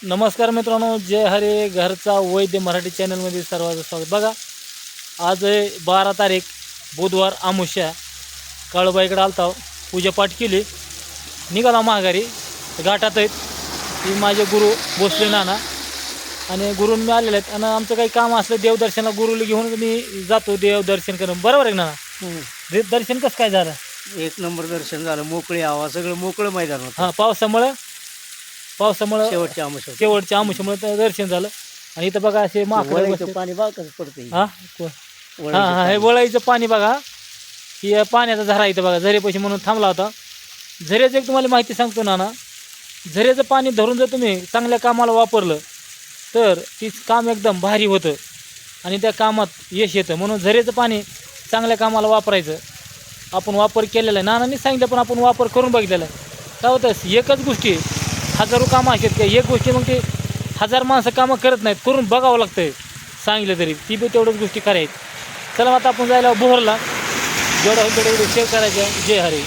नमस्कार मित्रांनो, जय हरे घरचा वैद्य मराठी चॅनलमध्ये सर्वांचं स्वागत. बघा, आज आहे 12 तारीख बुधवार अमावस्या. काळूबाईकडे आलता, पूजापाठ केली, निघाला माघारी. घाटात आहेत ती माझे गुरु भोसले नाना आणि गुरून मी आलेले आहेत. आणि आमचं काही काम असलं देवदर्शनाला गुरुला घेऊन मी जातो देवदर्शन करून. बरोबर आहे ना? दर्शन कसं काय झालं? एक नंबर दर्शन झालं. मोकळी हवा, सगळं मोकळं मैदान होतं. हां, पावसामुळं शेवटच्या अमावस्या शेवटच्या अमावस्यामुळे दर्शन झालं. आणि इथं बघा असे माकडं पाणी बघा कसं पडतंय. हां हां हे वळाईचं पाणी बघा. ही पाण्याचा झरा इथं बघा, झरेपाशी म्हणून थांबला होता. झऱ्याचं एक तुम्हाला माहिती सांगतो ना, झऱ्याचं पाणी धरून जर तुम्ही चांगल्या कामाला वापरलं तर ती काम एकदम भारी होतं आणि त्या कामात यश येतं. म्हणून झऱ्याचं पाणी चांगल्या कामाला वापरायचं. आपण वापर केलेला आहे, नानांनी सांगितलं, पण आपण वापर करून बघितलेला आहे. काय होतं, एकच गोष्टी हजारो कामं असेल का, एक गोष्टी मग ते 1000 माणसं कामं करत नाहीत, करून बघावं लागतं. सांगितलं तरी ती बी तेवढंच गोष्टी करायची. चला आता आपण जायला बोहरला, जेवढा होईल तेवढं शेअर करायचं. जय हरी.